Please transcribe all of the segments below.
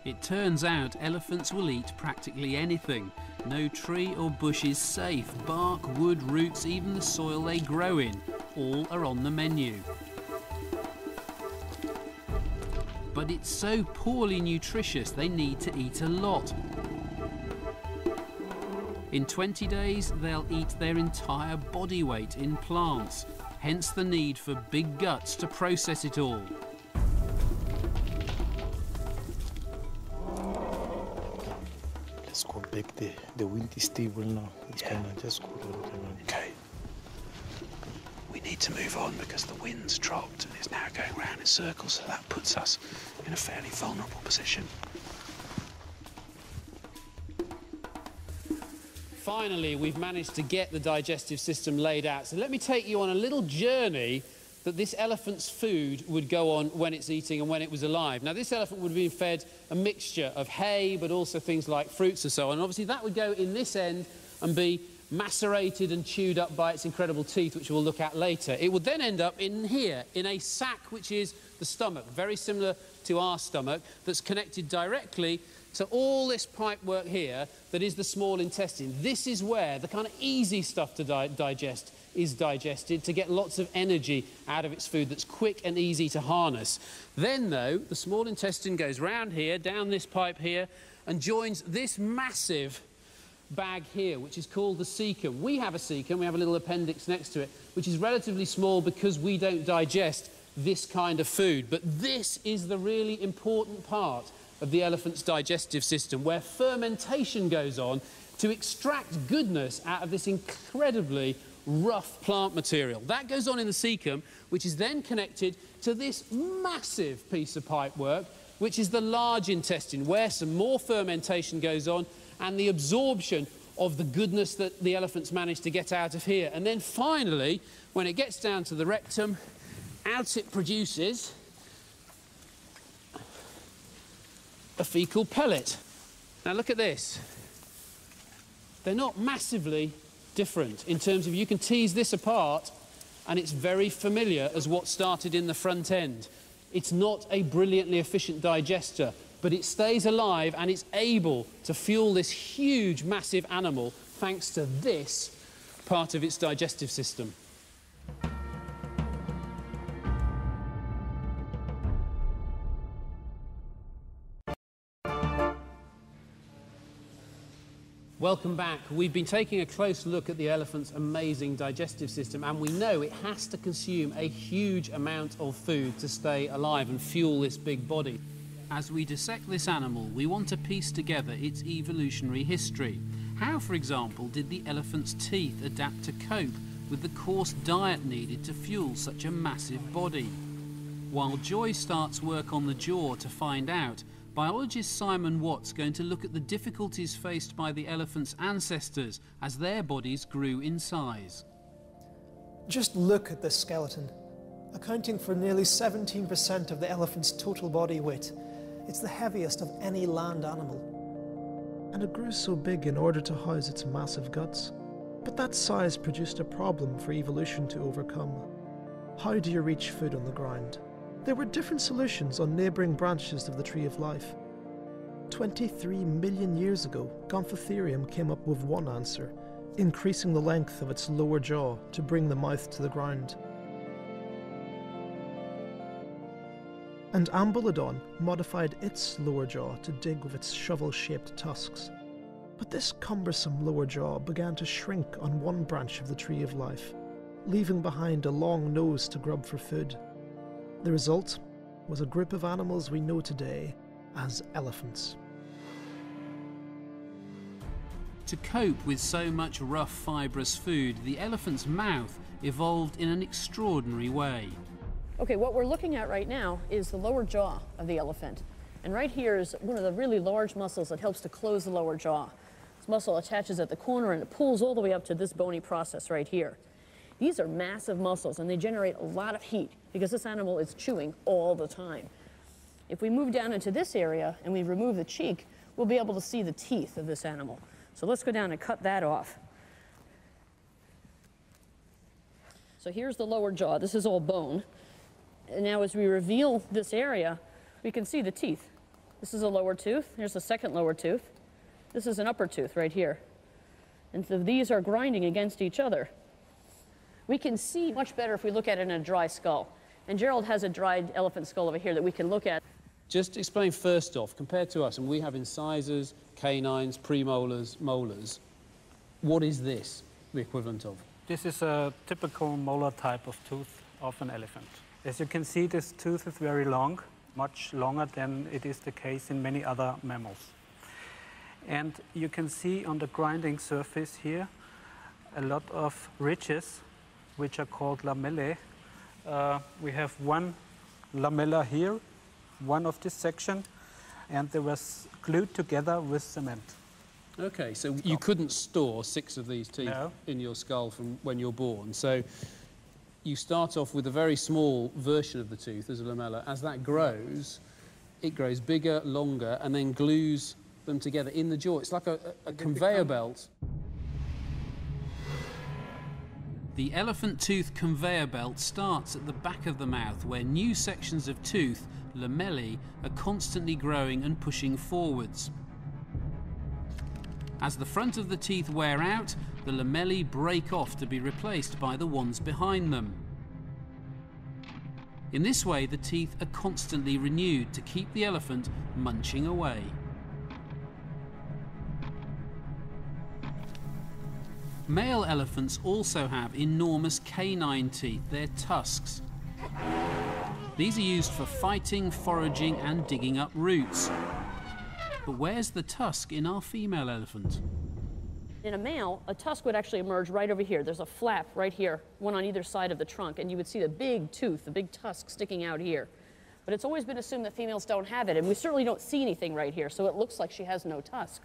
It turns out elephants will eat practically anything. No tree or bush is safe. Bark, wood, roots, even the soil they grow in, all are on the menu. But it's so poorly nutritious they need to eat a lot. In 20 days, they'll eat their entire body weight in plants, hence the need for big guts to process it all. Let's go back there. The wind is stable now. It's kind of just go around. Okay. We need to move on because the wind's dropped and it's now going round in circles, so that puts us in a fairly vulnerable position. Finally, we've managed to get the digestive system laid out. So let me take you on a little journey that this elephant's food would go on when it's eating and when it was alive. Now, this elephant would have been fed a mixture of hay, but also things like fruits and so on. And obviously, that would go in this end and be macerated and chewed up by its incredible teeth, which we'll look at later. It would then end up in here, in a sac, which is the stomach, very similar to our stomach, that's connected directly to all this pipe work here that is the small intestine. This is where the kind of easy stuff to digest is digested, to get lots of energy out of its food that's quick and easy to harness. Then, though, the small intestine goes round here, down this pipe here, and joins this massive bag here, which is called the cecum. We have a cecum, we have a little appendix next to it, which is relatively small because we don't digest this kind of food. But this is the really important part of the elephant's digestive system, where fermentation goes on to extract goodness out of this incredibly rough plant material. That goes on in the cecum, which is then connected to this massive piece of pipework, which is the large intestine, where some more fermentation goes on and the absorption of the goodness that the elephants manage to get out of here. And then finally, when it gets down to the rectum, out it produces a fecal pellet. Now look at this. They're not massively different in terms of you can tease this apart and it's very familiar as what started in the front end. It's not a brilliantly efficient digester, but it stays alive and it's able to fuel this huge, massive animal thanks to this part of its digestive system. Welcome back. We've been taking a close look at the elephant's amazing digestive system, and we know it has to consume a huge amount of food to stay alive and fuel this big body. As we dissect this animal, we want to piece together its evolutionary history. How, for example, did the elephant's teeth adapt to cope with the coarse diet needed to fuel such a massive body? While Joy starts work on the jaw to find out, biologist Simon Watt's going to look at the difficulties faced by the elephant's ancestors as their bodies grew in size. Just look at this skeleton, accounting for nearly 17% of the elephant's total body weight. It's the heaviest of any land animal. And it grew so big in order to house its massive guts. But that size produced a problem for evolution to overcome. How do you reach food on the ground? There were different solutions on neighbouring branches of the Tree of Life. 23 million years ago, Gomphotherium came up with one answer, increasing the length of its lower jaw to bring the mouth to the ground. And Ambulodon modified its lower jaw to dig with its shovel-shaped tusks. But this cumbersome lower jaw began to shrink on one branch of the Tree of Life, leaving behind a long nose to grub for food. The result was a group of animals we know today as elephants. To cope with so much rough, fibrous food, the elephant's mouth evolved in an extraordinary way. Okay, what we're looking at right now is the lower jaw of the elephant. And right here is one of the really large muscles that helps to close the lower jaw. This muscle attaches at the corner and it pulls all the way up to this bony process right here. These are massive muscles and they generate a lot of heat because this animal is chewing all the time. If we move down into this area and we remove the cheek, we'll be able to see the teeth of this animal. So let's go down and cut that off. So here's the lower jaw. This is all bone. And now as we reveal this area, we can see the teeth. This is a lower tooth. Here's the second lower tooth. This is an upper tooth right here. And so these are grinding against each other. We can see much better if we look at it in a dry skull. And Gerald has a dried elephant skull over here that we can look at. Just explain first off, compared to us, and we have incisors, canines, premolars, molars, what is this the equivalent of? This is a typical molar type of tooth of an elephant. As you can see, this tooth is very long, much longer than it is the case in many other mammals. And you can see on the grinding surface here a lot of ridges, which are called lamellae. We have one lamella here, one of this section, and they were glued together with cement. Okay, so you couldn't store 6 of these teeth in your skull from when you're born. So you start off with a very small version of the tooth as a lamella. As that grows, it grows bigger, longer, and then glues them together in the jaw. It's like a conveyor belt. The elephant tooth conveyor belt starts at the back of the mouth, where new sections of tooth, lamellae, are constantly growing and pushing forwards. As the front of the teeth wear out, the lamellae break off to be replaced by the ones behind them. In this way, the teeth are constantly renewed to keep the elephant munching away. Male elephants also have enormous canine teeth, their tusks. These are used for fighting, foraging and digging up roots. But where's the tusk in our female elephant? In a male, a tusk would actually emerge right over here. There's a flap right here, one on either side of the trunk, and you would see the big tooth, the big tusk sticking out here. But it's always been assumed that females don't have it, and we certainly don't see anything right here, so it looks like she has no tusk.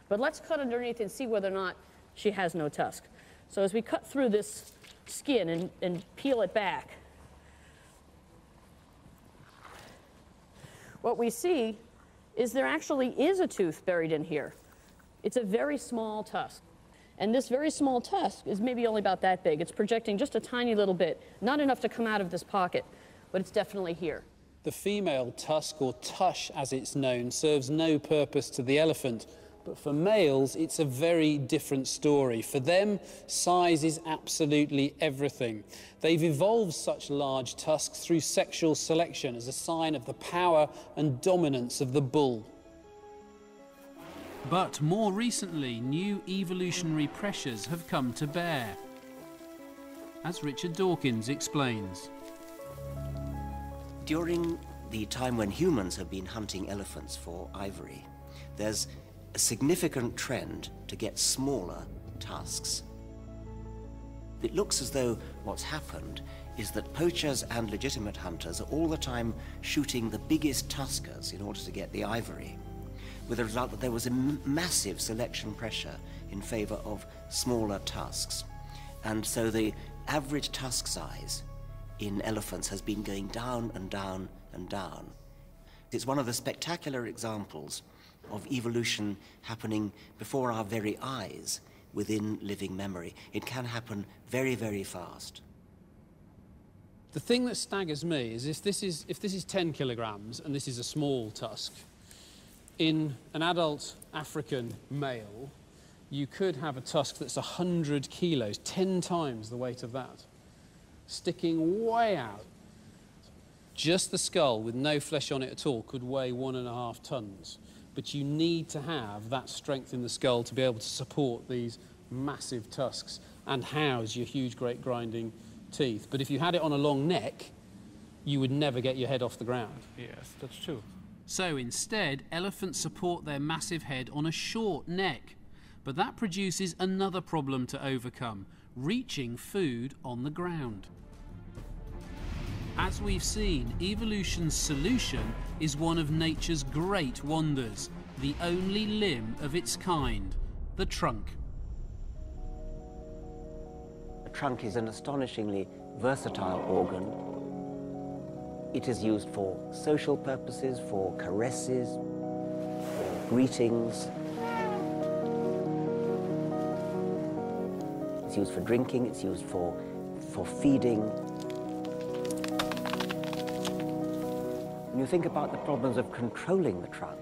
But let's cut underneath and see whether or not she has no tusk. So as we cut through this skin and peel it back, what we see is there actually is a tooth buried in here. It's a very small tusk. And this very small tusk is maybe only about that big. It's projecting just a tiny little bit, not enough to come out of this pocket, but it's definitely here. The female tusk, or tush as it's known, serves no purpose to the elephant. But for males, it's a very different story. For them, size is absolutely everything. They've evolved such large tusks through sexual selection as a sign of the power and dominance of the bull. But more recently, new evolutionary pressures have come to bear, as Richard Dawkins explains. During the time when humans have been hunting elephants for ivory, there's a significant trend to get smaller tusks. It looks as though what's happened is that poachers and legitimate hunters are all the time shooting the biggest tuskers in order to get the ivory, with the result that there was a massive selection pressure in favor of smaller tusks. And so the average tusk size in elephants has been going down and down and down. It's one of the spectacular examples of evolution happening before our very eyes within living memory. It can happen very, very fast. The thing that staggers me is if this is 10 kilograms and this is a small tusk, in an adult African male, you could have a tusk that's 100 kilos, 10 times the weight of that, sticking way out. Just the skull with no flesh on it at all could weigh 1.5 tons. But you need to have that strength in the skull to be able to support these massive tusks and house your huge, great grinding teeth. But if you had it on a long neck, you would never get your head off the ground. Yes, that's true. So instead, elephants support their massive head on a short neck. But that produces another problem to overcome: reaching food on the ground. As we've seen, evolution's solution is one of nature's great wonders, the only limb of its kind, the trunk. The trunk is an astonishingly versatile organ. It is used for social purposes, for caresses, for greetings. It's used for drinking, it's used for feeding. When you think about the problems of controlling the trunk,